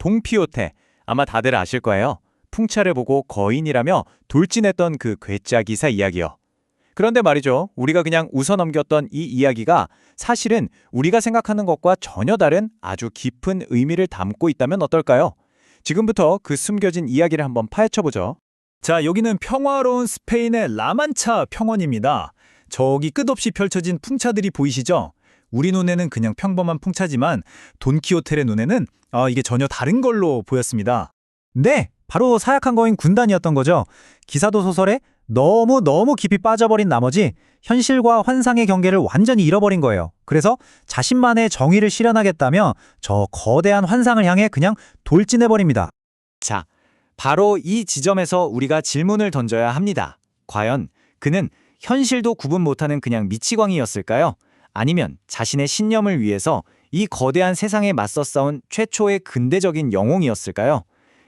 동키호테. 아마 다들 아실 거예요. 풍차를 보고 거인이라며 돌진했던 그 괴짜 기사 이야기요. 그런데 말이죠. 우리가 그냥 웃어넘겼던 이 이야기가 사실은 우리가 생각하는 것과 전혀 다른 아주 깊은 의미를 담고 있다면 어떨까요? 지금부터 그 숨겨진 이야기를 한번 파헤쳐보죠. 자, 여기는 평화로운 스페인의 라만차 평원입니다. 저기 끝없이 펼쳐진 풍차들이 보이시죠? 우리 눈에는 그냥 평범한 풍차지만 돈키호테의 눈에는 이게 전혀 다른 걸로 보였습니다. 네, 바로 사약한 거인 군단이었던 거죠. 기사도 소설에 너무 깊이 빠져버린 나머지 현실과 환상의 경계를 완전히 잃어버린 거예요. 그래서 자신만의 정의를 실현하겠다며 저 거대한 환상을 향해 그냥 돌진해버립니다. 자, 바로 이 지점에서 우리가 질문을 던져야 합니다. 과연 그는 현실도 구분 못하는 그냥 미치광이였을까요? 아니면 자신의 신념을 위해서 이 거대한 세상에 맞서 싸운 최초의 근대적인 영웅이었을까요?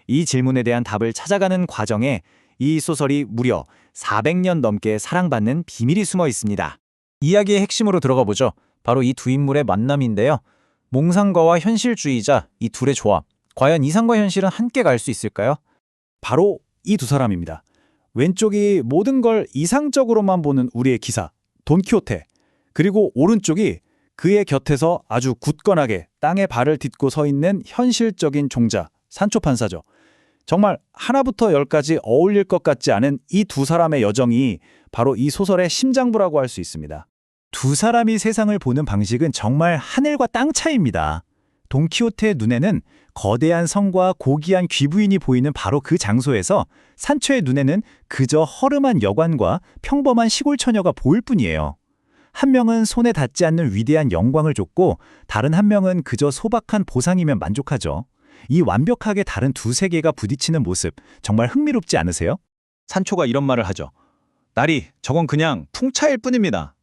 이 질문에 대한 답을 찾아가는 과정에 이 소설이 무려 400년 넘게 사랑받는 비밀이 숨어 있습니다. 이야기의 핵심으로 들어가 보죠. 바로 이 두 인물의 만남인데요. 몽상가와 현실주의자, 이 둘의 조합. 과연 이상과 현실은 함께 갈 수 있을까요? 바로 이 두 사람입니다. 왼쪽이 모든 걸 이상적으로만 보는 우리의 기사, 돈키호테. 그리고 오른쪽이 그의 곁에서 아주 굳건하게 땅에 발을 딛고 서 있는 현실적인 종자, 산초 판사죠. 정말 하나부터 열까지 어울릴 것 같지 않은 이 두 사람의 여정이 바로 이 소설의 심장부라고 할 수 있습니다. 두 사람이 세상을 보는 방식은 정말 하늘과 땅 차이입니다. 돈키호테의 눈에는 거대한 성과 고귀한 귀부인이 보이는 바로 그 장소에서 산초의 눈에는 그저 허름한 여관과 평범한 시골 처녀가 보일 뿐이에요. 한 명은 손에 닿지 않는 위대한 영광을 줬고 다른 한 명은 그저 소박한 보상이면 만족하죠. 이 완벽하게 다른 두 세계가 부딪히는 모습 정말 흥미롭지 않으세요? 산초가 이런 말을 하죠. 나리, 저건 그냥 풍차일 뿐입니다.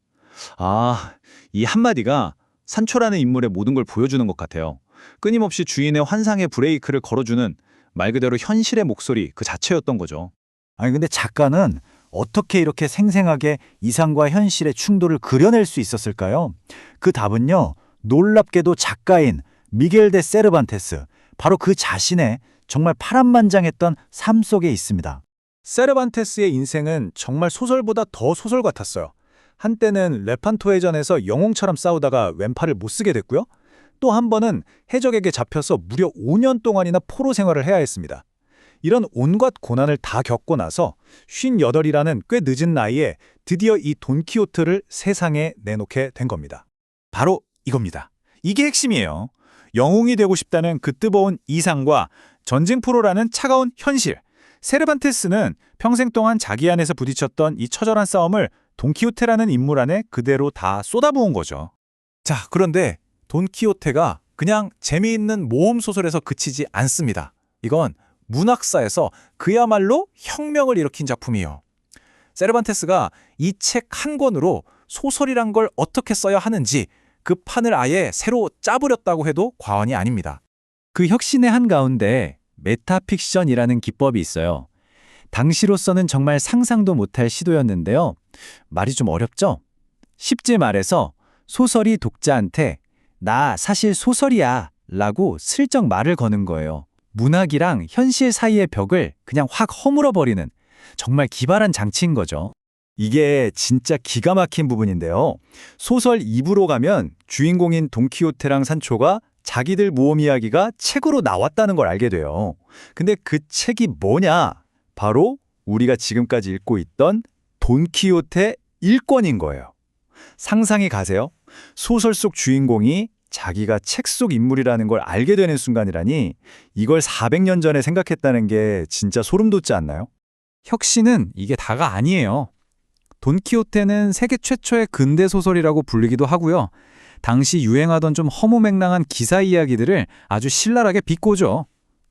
이 한마디가 산초라는 인물의 모든 걸 보여주는 것 같아요. 끊임없이 주인의 환상의 브레이크를 걸어주는 말 그대로 현실의 목소리 그 자체였던 거죠. 아니 근데 작가는 어떻게 이렇게 생생하게 이상과 현실의 충돌을 그려낼 수 있었을까요? 그 답은요. 놀랍게도 작가인 미겔 데 세르반테스, 바로 그 자신의 정말 파란만장했던 삶 속에 있습니다. 세르반테스의 인생은 정말 소설보다 더 소설 같았어요. 한때는 레판토 해전에서 영웅처럼 싸우다가 왼팔을 못 쓰게 됐고요. 또 한 번은 해적에게 잡혀서 무려 5년 동안이나 포로 생활을 해야 했습니다. 이런 온갖 고난을 다 겪고 나서 58이라는 꽤 늦은 나이에 드디어 이 돈키호테를 세상에 내놓게 된 겁니다. 바로 이겁니다. 이게 핵심이에요. 영웅이 되고 싶다는 그 뜨거운 이상과 전쟁 프로라는 차가운 현실. 세르반테스는 평생 동안 자기 안에서 부딪혔던 이 처절한 싸움을 돈키호테라는 인물 안에 그대로 다 쏟아부은 거죠. 자, 그런데 돈키호테가 그냥 재미있는 모험 소설에서 그치지 않습니다. 이건 문학사에서 그야말로 혁명을 일으킨 작품이에요. 세르반테스가 이 책 한 권으로 소설이란 걸 어떻게 써야 하는지 그 판을 아예 새로 짜버렸다고 해도 과언이 아닙니다. 그 혁신의 한가운데 메타픽션이라는 기법이 있어요. 당시로서는 정말 상상도 못할 시도였는데요. 말이 좀 어렵죠? 쉽게 말해서 소설이 독자한테 나 사실 소설이야 라고 슬쩍 말을 거는 거예요. 문학이랑 현실 사이의 벽을 그냥 확 허물어버리는 정말 기발한 장치인 거죠. 이게 진짜 기가 막힌 부분인데요. 소설 2부로 가면 주인공인 돈키호테랑 산초가 자기들 모험 이야기가 책으로 나왔다는 걸 알게 돼요. 근데 그 책이 뭐냐? 바로 우리가 지금까지 읽고 있던 돈키호테 1권인 거예요. 상상이 가세요? 소설 속 주인공이 자기가 책 속 인물이라는 걸 알게 되는 순간이라니 이걸 400년 전에 생각했다는 게 진짜 소름 돋지 않나요? 혁신은 이게 다가 아니에요. 돈키호테는 세계 최초의 근대 소설이라고 불리기도 하고요. 당시 유행하던 좀 허무맹랑한 기사 이야기들을 아주 신랄하게 비꼬죠.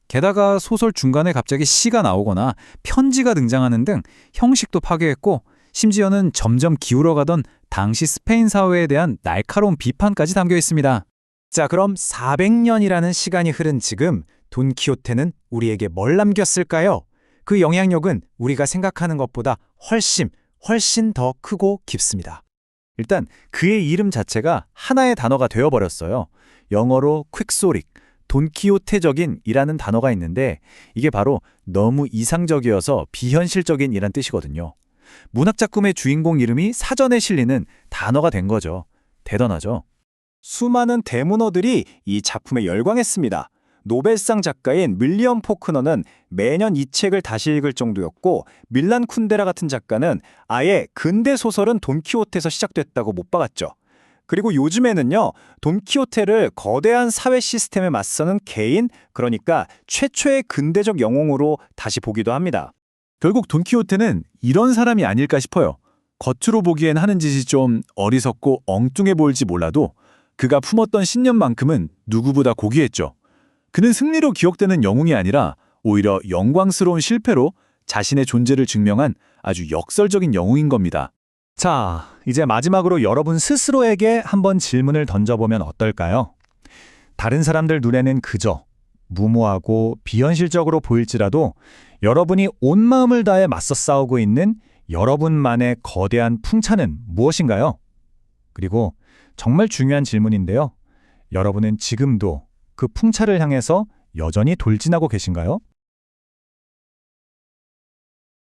게다가 소설 중간에 갑자기 시가 나오거나 편지가 등장하는 등 형식도 파괴했고 심지어는 점점 기울어가던 당시 스페인 사회에 대한 날카로운 비판까지 담겨 있습니다. 자, 그럼 400년이라는 시간이 흐른 지금 돈키호테는 우리에게 뭘 남겼을까요? 그 영향력은 우리가 생각하는 것보다 훨씬 더 크고 깊습니다. 일단 그의 이름 자체가 하나의 단어가 되어버렸어요. 영어로 퀵소릭, 돈키호테적인이라는 단어가 있는데 이게 바로 너무 이상적이어서 비현실적인이란 뜻이거든요. 문학작품의 주인공 이름이 사전에 실리는 단어가 된 거죠. 대단하죠? 수많은 대문어들이 이 작품에 열광했습니다. 노벨상 작가인 윌리엄 포크너는 매년 이 책을 다시 읽을 정도였고 밀란 쿤데라 같은 작가는 아예 근대 소설은 돈키호테에서 시작됐다고 못 박았죠. 그리고 요즘에는요, 돈키호테를 거대한 사회 시스템에 맞서는 개인, 그러니까 최초의 근대적 영웅으로 다시 보기도 합니다. 결국 돈키호테는 이런 사람이 아닐까 싶어요. 겉으로 보기엔 하는 짓이 좀 어리석고 엉뚱해 보일지 몰라도 그가 품었던 신념만큼은 누구보다 고귀했죠. 그는 승리로 기억되는 영웅이 아니라 오히려 영광스러운 실패로 자신의 존재를 증명한 아주 역설적인 영웅인 겁니다. 자, 이제 마지막으로 여러분 스스로에게 한번 질문을 던져보면 어떨까요? 다른 사람들 눈에는 그저 무모하고 비현실적으로 보일지라도 여러분이 온 마음을 다해 맞서 싸우고 있는 여러분만의 거대한 풍차는 무엇인가요? 그리고 정말 중요한 질문인데요. 여러분은 지금도 그 풍차를 향해서 여전히 돌진하고 계신가요?